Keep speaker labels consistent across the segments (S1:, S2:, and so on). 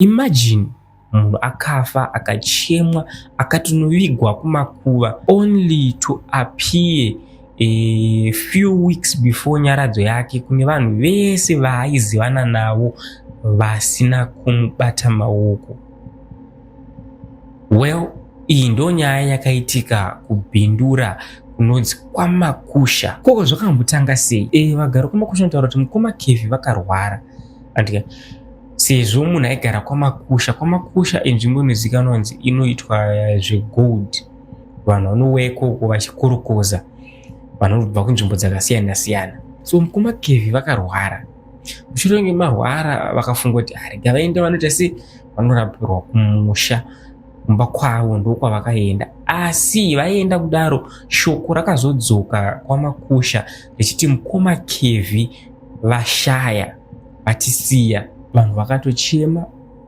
S1: Imagine munhu akafa akachemwa akatonuvigwa kumakuva only to appear a few weeks before nyaradzo yake kune vanhu vese vaaizivana navo vasina kumubata maoko. Well, iyi ndo nyaya yakaitika kubhindura kunonzi kwaMakusha. Koko zvakambotanga sei? Vagara kwaMakusha vanotaura kuti mukoma Kevhi vakarwara. Andika sezvo munhu aigara kwaMakusha inzvimbo inozivikanwa kunzi inoitwa zvegold. Vanhu vanouya ikoko vachikorokoza vanobva kunzvimbo dzakasiyana siyana. So mukoma Kevhi vakarwara. Mushure memarwara vakafunga kuti rega vaende vanoita se vanorapirwa kumusha kumba kwavo ndokwavakaenda. Asi vaenda kudaro shoko rakazodzoka kwaMakusha richiti mukoma Kevhi vashaya vatisiya. Vanhu vakatochema,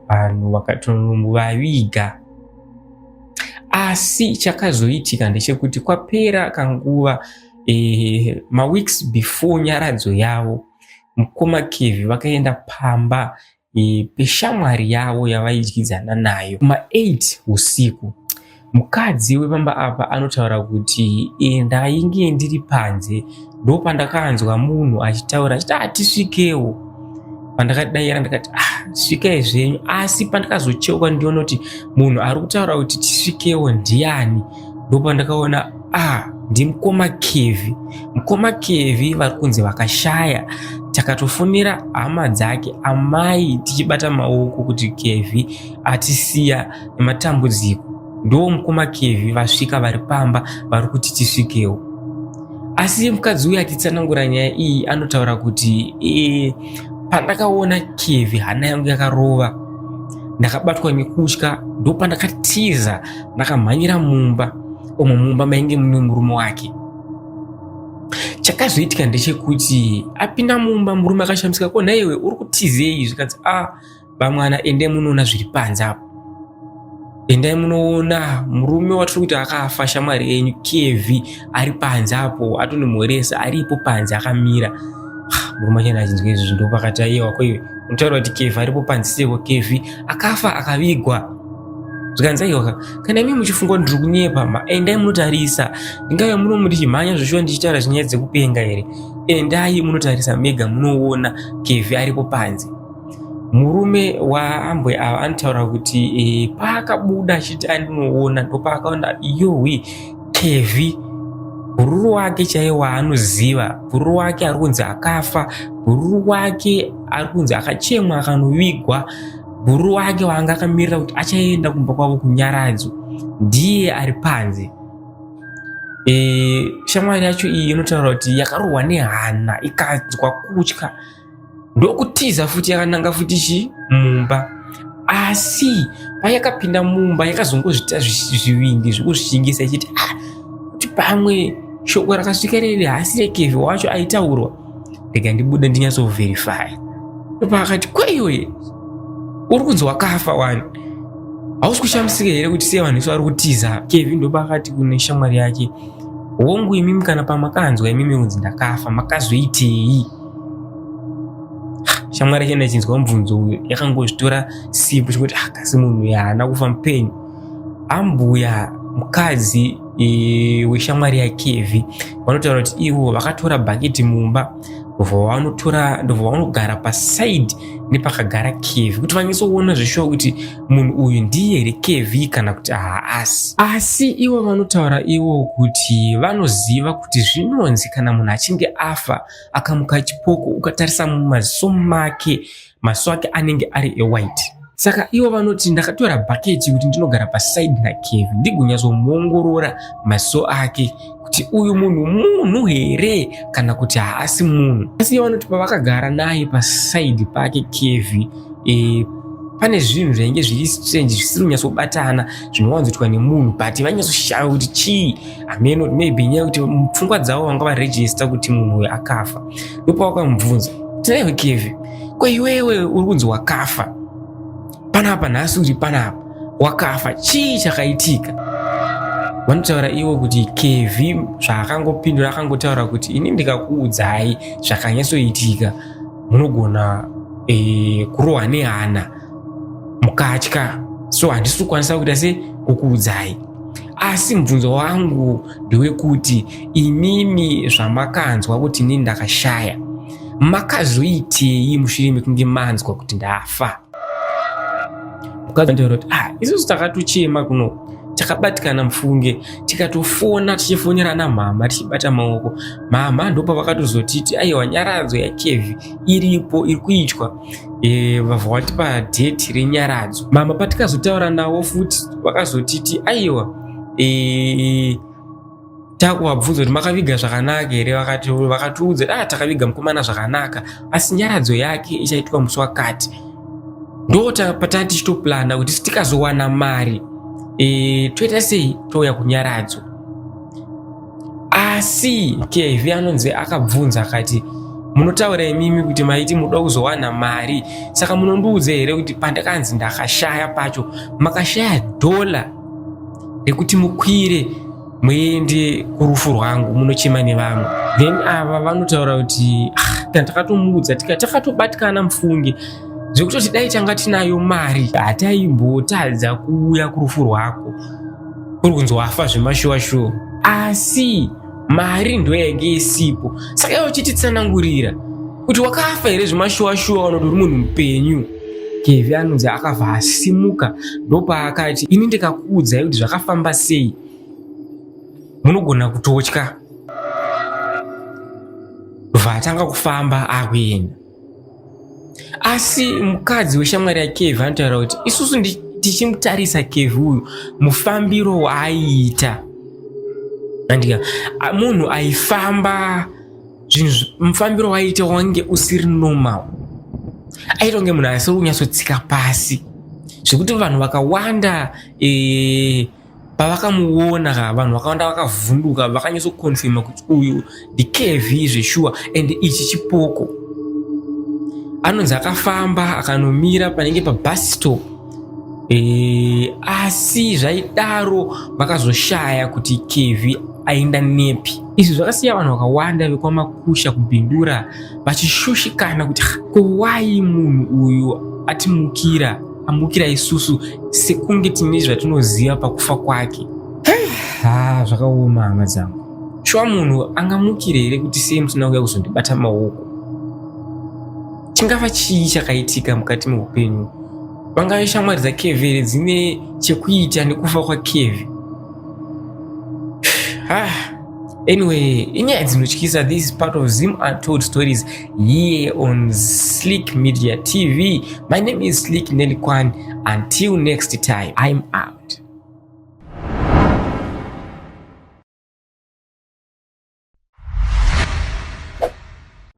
S1: vanhu vakatovaviga. Asi chakazoitika ndechekuti kwapera kanguva maweeks before nyaradzo yavo mukoma Kevhi vakaenda pamba peshamwari yavo yavaidyidzana nayo kuma8 usiku. Mukadzi wepamba apa anotaura kuti ndainge ndiri panze ndopandakaanzwa munhu achitaura achiti tisvikewo. Pandakadayira ndakati svikai zvenyu. Asi pandakazocheuka ndiona kuti munhu ari kutaura kuti tisvikewo ndiani, ndopandakaona ndimukoma Kevhi. Mukoma Kevhi vari kunzi vakashaya. Takatofonera hama dzake amai tichibata maoko kuti Kevhi atisiya nematambudziko. Ndo mukoma Kevhi vasvika vari pamba vari kuti tisvikewo. Asi mukadzi uyu achitsanangura nyaya iyi anotaura kuti pandakaona Kevhi hana yangu yakarova ndakabatwa nekutya, ndo pandakatiza ndakamhanyira mumba mumba mainge mune murume wake. Chakazoitika ndechekuti apinda mumba murume akashamisika ko naiwe uri kutizei zvikanzi vamwana endai munoona zviri panze apo. Endai munoona murume watiri kuti akafa shamwari yenyu Kevhi ari panze apo atonomhoresa aripo panze akamira. Murume achena achinzwa izvi ndo pakati aiwa kwaiwe unotaura kuti Kevhi aripo panze seko Kevhi akafa akavigwa. Zvikanzi aiwa kana imi muchifunga ndiri kunyepa endai munotarisa. Ndingave muno muchimhanya zvoshuwa ndichitaura zvinyaya dzekupenga here? Endai munotarisa mega munoona Kevhi aripo panze. Murume waambwe ava anotaura kuti paakabuda achiti andinoona ndopaakaona iyowi Kevhi bhururu wake chaiwo waanoziva, bhururu wake ari kunzi akafa, bhururu wake ari kunzi akachemwa akanovigwa, bhururu wake waanga akamirira kuti achaenda kumba kwavo kunyaradzo ndiye ari panze. Shamwari yacho iyi inotaura kuti yakarohwa nehana ikanzwa kutya ndokutiza futi yakananga futi mumba. Asi payakapinda mumba yakazongozvita zvivindi zvekuzvishingisa ichiti kuti pamwe shoko rakasvika riri hasi reKevhi wacho aitaurwa, rega ndibude ndinyatsoverify. Ndopakati kweiwe uri kunzi wakafa wani, hausi kushamisika here kuti sei vanhu isu vari kutiza Kevhi? Ndopakati kune shamwari yake hongu imimi kana pamakanzwa imimi kunzi ndakafa makazoitei? Shamwari yake ndachinzwa mubvunzo uyu yakangozvitora sipo chekuti kasi munhu yaana kufa mupenyu. Ambuya mukadzi weshamwari yaKevhi vanotaura kuti ivo vakatora bhaketi mumba ndobva vanogara pasaidi nepakagara Kevhi kuti vanyasoona zveshuwa kuti munhu uyu ndiye here Kevhi kana kuti haasi. Asi ivo vanotaura ivo kuti vanoziva kuti zvinonzi kana munhu achinge afa akamuka chipoko ukatarisa mumaziso make, maziso ake anenge ari ewhite. Saka ivo vanoti ndakatora bhaketi kuti ndinogara pasaidi naKevhi ndigonyazomuongorora maziso ake kuti uyu munhu here kana kuti haasi munhu. Asi ivo vanoti pavakagara naye pasaidi pake Kevhi pane zvinhu zvainge zviri strange zvisiri kunyatsobatana zvinowanzoitwa nemunhu but vanyazoshaya kuti chii. Ameno maybe nyaya kuti mupfungwa dzavo vanga varejista kuti munhu uyu akafa. Ndopawakamubvunza tinaiwe Kevhi kweiwewe uri kunzi wakafa panapa nhasi uri panapa wakafa, chii chakaitika? Vanotaura ivo kuti Kevhi zvaakangopindura akangotaura kuti ini ndikakuudzai zvakanyatsoitika munogona kurohwa nehana mukatya, so handisi kukwanisa kuita sekukuudzai. Asi mubvunzo wangu ndewekuti imimi zvamakanzwa kuti inini ndakashaya, makazoitei mushure mekunge manzwa kuti ndafa? Mukazotaura kuti isusu takatochema kuno, takabatikana mufunge, tikatofona tichifonerana mama, tichibata maoko. Mama ndopa vakatozotiti aiwa nyaradzo yaKevhi iripo, iri kuitwa, vabva vatipa dheti renyaradzo. Mama patikazotaura navo futi vakazotiti aiwa takuvabvunza kuti makaviga zvakanaka here, vakatiudza takaviga mukomana zvakanaka, asi nyaradzo yake ichaitwa musi wakati. Ndopatati tichitoplana kuti tikazowana mari toita sei touya kunyaradzo. Asi Kevhi anonzi akabvunza akati, munotaura imimi kuti maiti munoda kuzowana mari, saka munondiudza here kuti pandakanzi ndakashaya pacho makashaya dhola rekuti mukwire muende kurufu rwangu munochema nevamwe? Then ava vanotaura kuti takatomuudza takatobatikana mufunge zvekutoti dai tanga tinayo mari hataimbotadza kuuya kurufu rwako, kuri kunzi wafa zvemashuwa-shuwa. Asi mari ndo yainge isipo, saka iwo chititsanangurira kuti wakafa here zvemashuwa-shuwa unoti uri munhu mupenyu. Kevhi anonzi akabva asimuka, ndopaakati ini ndikakuudzai kuti zvakafamba sei munogona kutotya. Vatanga kufamba akuenda. Asi mukadzi weshamwari yaKevhi anotaura kuti isusu tichimutarisa Kevhi uyu mufambiro waaiita, andika munhu aifamba mufambiro waaiita wange usiri normal, aita kunge munhu asiri kunyatsotsika pasi, zvekuti vanhu vakawanda pavakamuona vanhu vakawanda vakavhunduka, vakanyatsokonfirma kuti uyu ndiKevhi zveshuwa ende ichi chipoko. Anonzi akafamba akanomira panenge pabus stop, asi zvaidaro vakazoshaya kuti Kevhi aenda nepi. Izvi zvakasiya vanhu vakawanda vekwamakusha kubhindura vachishushikana kuti kowai munhu uyu amukira isusu sekunge tine zvatinoziva pakufa kwake. Zvakaoma hama dzangu. Shuwa munhu angamukire here kuti sei musina kuuya kuzondibata maoko? Chingava chii chakaitika mukati meupenyu? Vangave shamwari dzaKevhi dzine chekuita nekufa kwaKevhi? Anyway, inyaya dzinotyisa. This is part of Zim Untold Stories here on Slick Media TV. My name is Slick Nelikwan. Until next time, I'm out.